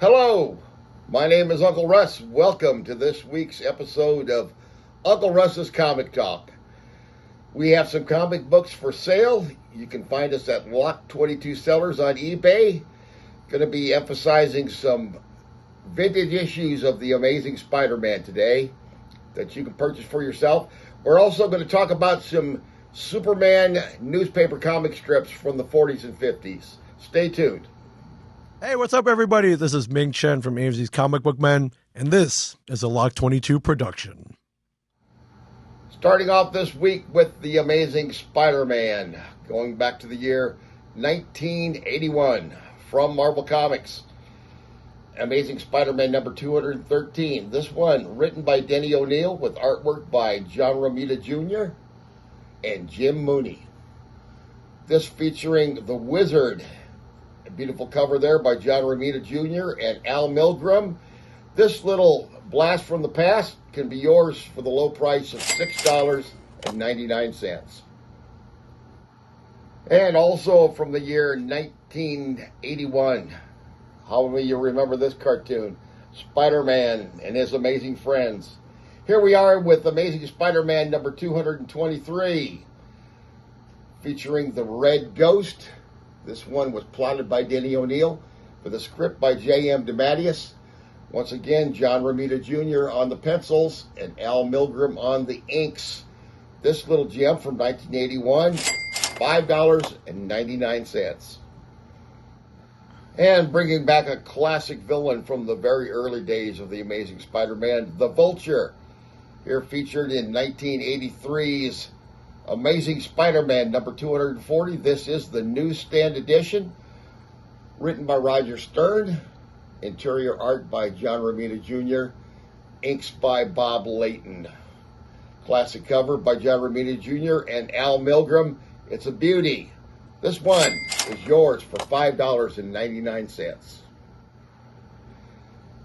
Hello, my name is Uncle Russ. Welcome to this week's episode of Uncle Russ's Comic Talk. We have some comic books for sale. You can find us at Lock 22 Sellers on eBay. Going to be emphasizing some vintage issues of The Amazing Spider-Man today that you can purchase for yourself. We're also going to talk about some Superman newspaper comic strips from the 40s and 50s. Stay tuned. Hey, what's up, everybody? This is Ming Chen from AMZ's Comic Book Men, and this is a Lock 22 production. Starting off this week with The Amazing Spider-Man, going back to the year 1981 from Marvel Comics. Amazing Spider-Man number 213. This one written by Denny O'Neil with artwork by John Romita Jr. and Jim Mooney. This featuring the Wizard. A beautiful cover there by John Romita Jr. and Al Milgrom. This little blast from the past can be yours for the low price of $6.99. And also from the year 1981. How many of you remember this cartoon? Spider-Man and His Amazing Friends. Here we are with Amazing Spider-Man number 223, featuring the Red Ghost. This one was plotted by Denny O'Neil with a script by J.M. DeMatteis. Once again, John Romita Jr. on the pencils and Al Milgrom on the inks. This little gem from 1981, $5.99. And bringing back a classic villain from the very early days of The Amazing Spider-Man, the Vulture. Here featured in 1983's Amazing Spider-Man number 240. This is the newsstand edition, written by Roger Stern, interior art by John Romita Jr., inks by Bob Layton. Classic cover by John Romita Jr. and Al Milgrom. It's a beauty. This one is yours for $5.99.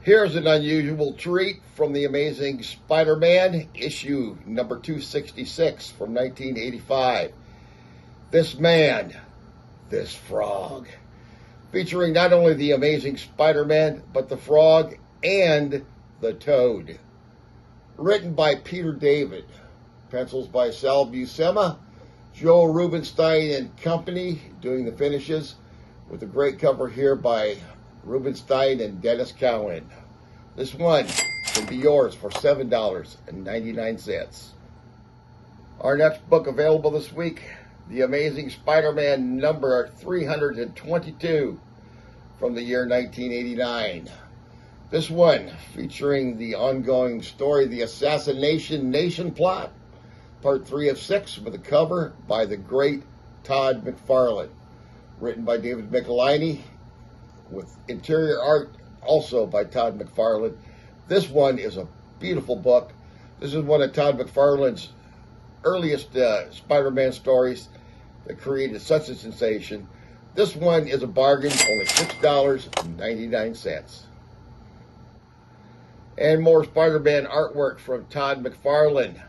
Here's an unusual treat from The Amazing Spider-Man, issue number 266 from 1985. This Man, This Frog. Featuring not only The Amazing Spider-Man, but the Frog and the Toad. Written by Peter David. Pencils by Sal Buscema. Joe Rubinstein and Company doing the finishes, with a great cover here by Rubinstein and Dennis Cowan. This one can be yours for $7.99. Our next book available this week, The Amazing Spider-Man number 322 from the year 1989. This one featuring the ongoing story, The Assassination Nation Plot, part 3 of 6, with a cover by the great Todd McFarlane. Written by David Michelinie, with interior art also by Todd McFarlane. This one is a beautiful book. This is one of Todd McFarlane's earliest Spider-Man stories that created such a sensation. This one is a bargain, only $6.99. And more Spider-Man artwork from Todd McFarlane.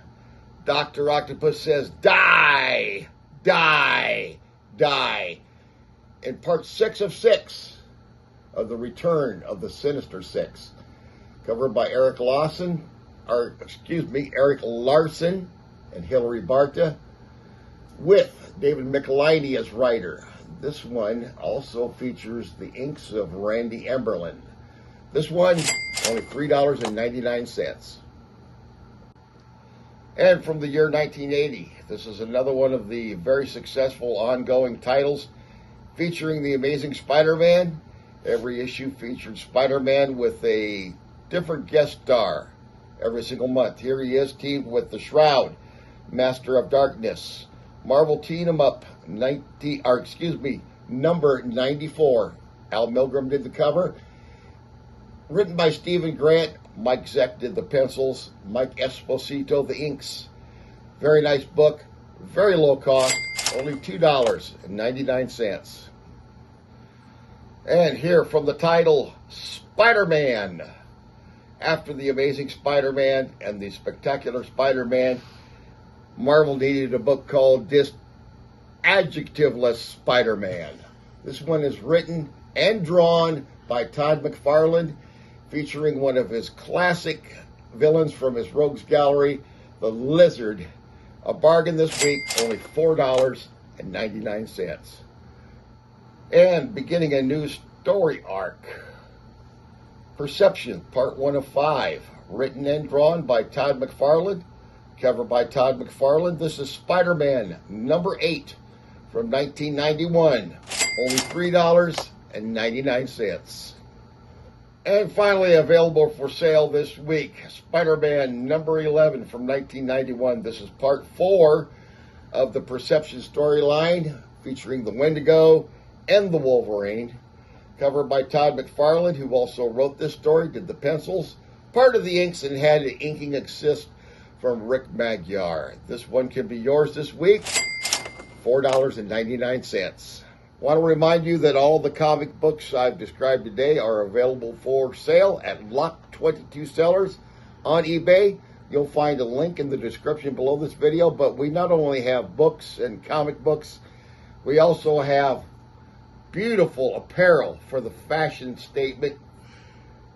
Dr. Octopus says, "Die! Die! Die!" In part 6 of 6 of The Return of the Sinister Six. Covered by Eric Larson and Hilary Barta, with David Michelinie as writer. This one also features the inks of Randy Emberlin. This one, only $3.99. And from the year 1980, this is another one of the very successful ongoing titles featuring The Amazing Spider-Man. Every issue featured Spider-Man with a different guest star every single month. Here he is, teamed with the Shroud, Master of Darkness. Marvel Team 'em Up, number 94. Al Milgrom did the cover. Written by Stephen Grant. Mike Zeck did the pencils. Mike Esposito the inks. Very nice book. Very low cost. Only $2.99. And here from the title, Spider-Man. After The Amazing Spider-Man and The Spectacular Spider-Man, Marvel needed a book called This Adjectiveless Spider-Man. This one is written and drawn by Todd McFarlane, featuring one of his classic villains from his Rogues Gallery, the Lizard. A bargain this week, only $4.99. And beginning a new story arc, Perception, Part 1 of 5, written and drawn by Todd McFarlane, cover by Todd McFarlane. This is Spider-Man number 8 from 1991, only $3.99. And finally available for sale this week, Spider-Man number 11 from 1991. This is Part 4 of the Perception storyline, featuring the Wendigo and the Wolverine. Cover by Todd McFarlane, who also wrote this story, did the pencils, part of the inks, and had an inking assist from Rick Magyar. This one can be yours this week, $4.99. Want to remind you that all the comic books I've described today are available for sale at Lock 22 Sellers on eBay. You'll find a link in the description below this video, but we not only have books and comic books, we also have beautiful apparel for the fashion statement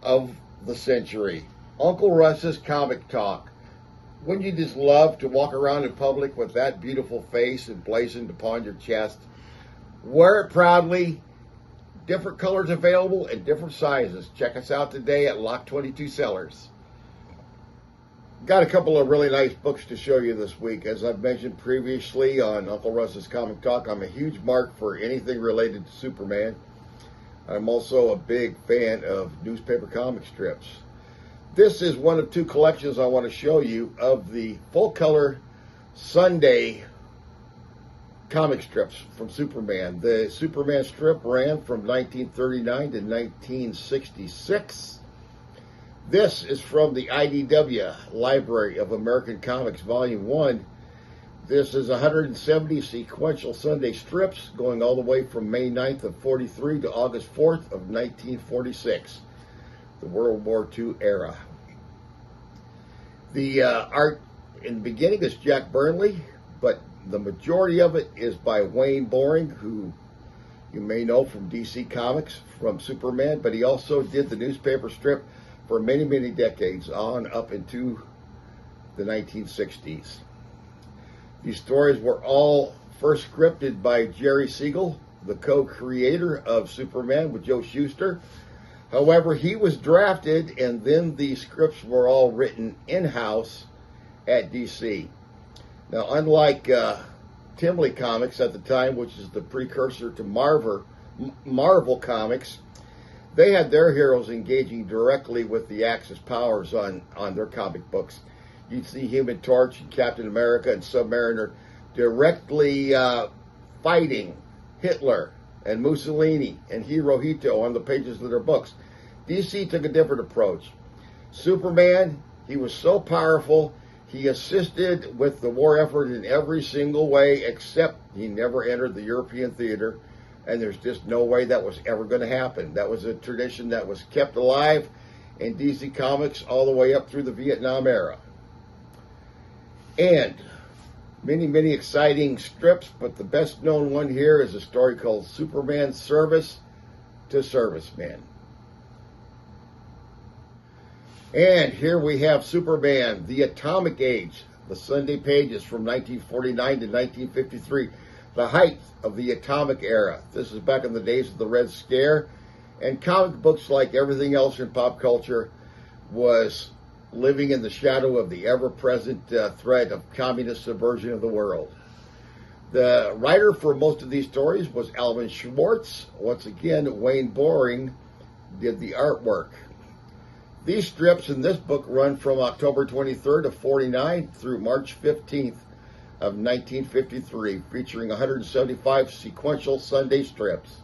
of the century. Uncle Russ's Comic Talk. Wouldn't you just love to walk around in public with that beautiful face emblazoned upon your chest? Wear it proudly. Different colors available in different sizes. Check us out today at Lock 22 Sellers. Got a couple of really nice books to show you this week. As I've mentioned previously on Uncle Russ's Comic Talk, I'm a huge mark for anything related to Superman. I'm also a big fan of newspaper comic strips. This is one of two collections I want to show you of the full-color Sunday comic strips from Superman. The Superman strip ran from 1939 to 1966. This is from the IDW Library of American Comics, Volume 1. This is 170 sequential Sunday strips going all the way from May 9th of 43 to August 4th of 1946, the World War II era. The art in the beginning is Jack Burnley, but the majority of it is by Wayne Boring, who you may know from DC Comics, from Superman, but he also did the newspaper strip for many, many decades on up into the 1960s. These stories were all first scripted by Jerry Siegel, the co-creator of Superman with Joe Shuster. However, he was drafted, and then the scripts were all written in-house at DC. Now, unlike Timely Comics at the time, which is the precursor to Marvel Comics, they had their heroes engaging directly with the Axis powers on their comic books. You'd see Human Torch and Captain America and Submariner directly fighting Hitler and Mussolini and Hirohito on the pages of their books. DC took a different approach. Superman, he was so powerful, he assisted with the war effort in every single way, except he never entered the European theater. And there's just no way that was ever going to happen. That was a tradition that was kept alive in DC Comics all the way up through the Vietnam era. And many, many exciting strips, but the best known one here is a story called Superman Service to Serviceman. And here we have Superman, the Atomic Age, the Sunday pages from 1949 to 1953. The height of the atomic era. This is back in the days of the Red Scare, and comic books, like everything else in pop culture, was living in the shadow of the ever-present threat of communist subversion of the world. The writer for most of these stories was Alvin Schwartz. Once again, Wayne Boring did the artwork. These strips in this book run from October 23rd of 49 through March 15th of 1953, featuring 175 sequential Sunday strips.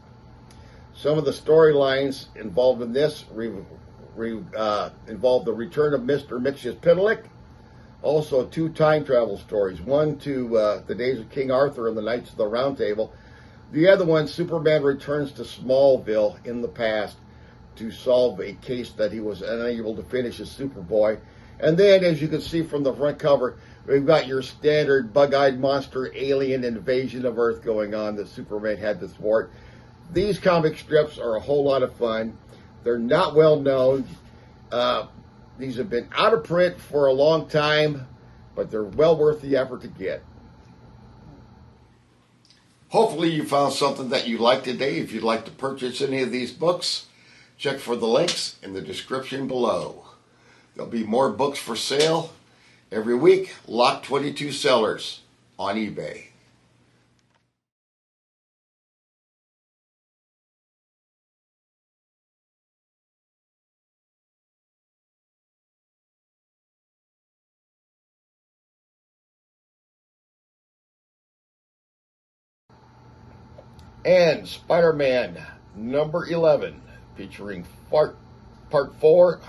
Some of the storylines involved in this involved the return of Mr. Mxyzptlk, also two time travel stories, one to the days of King Arthur and the Knights of the Round Table. The other one, Superman returns to Smallville in the past to solve a case that he was unable to finish as Superboy. And then, as you can see from the front cover, we've got your standard bug-eyed monster alien invasion of Earth going on that Superman had to thwart. These comic strips are a whole lot of fun. They're not well known. These have been out of print for a long time, but they're well worth the effort to get. Hopefully you found something that you like today. If you'd like to purchase any of these books, check for the links in the description below. There'll be more books for sale every week. Lot 22 sellers on eBay. And Spider-Man number 11, featuring part 4.